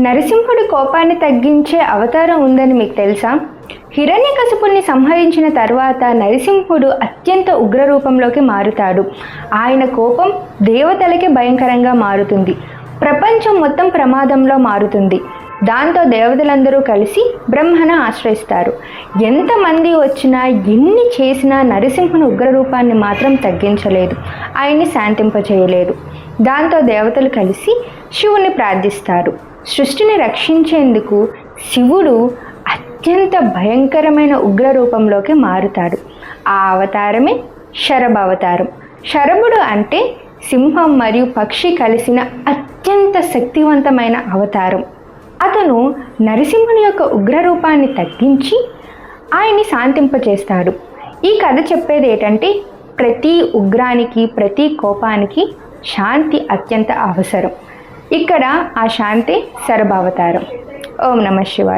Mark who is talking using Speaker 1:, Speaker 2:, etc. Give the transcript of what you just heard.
Speaker 1: నరసింహుడి కోపాన్ని తగ్గించే అవతారం ఉందని మీకు తెలుసా? హిరణ్యకశిపుణ్ణి సంహరించిన తర్వాత నరసింహుడు అత్యంత ఉగ్ర రూపంలోకి మారుతాడు. ఆయన కోపం దేవతలకి భయంకరంగా మారుతుంది. ప్రపంచం మొత్తం ప్రమాదంలో మారుతుంది. దాంతో దేవతలందరూ కలిసి బ్రహ్మను ఆశ్రయిస్తారు. ఎంతమంది వచ్చినా ఎన్ని చేసినా నరసింహుని ఉగ్రరూపాన్ని మాత్రం తగ్గించలేదు, ఆయన్ని శాంతింపచేయలేదు. దాంతో దేవతలు కలిసి శివుని ప్రార్థిస్తారు. సృష్టిని రక్షించేందుకు శివుడు అత్యంత భయంకరమైన ఉగ్ర రూపంలోకి మారుతాడు. ఆ అవతారమే శరభావతారం. శరభుడు అంటే సింహం మరియు పక్షి కలిసిన అత్యంత శక్తివంతమైన అవతారం. అతను నరసింహుని యొక్క ఉగ్రరూపాన్ని తగ్గించి ఆయన్ని శాంతింపచేస్తాడు. ఈ కథ చెప్పేది ఏంటంటే ప్రతి ఉగ్రానికి, ప్రతి కోపానికి శాంతి అత్యంత అవసరం. ఇక్కడ ఆ శాంతి శరభావతారం. ఓం నమః శివాయ.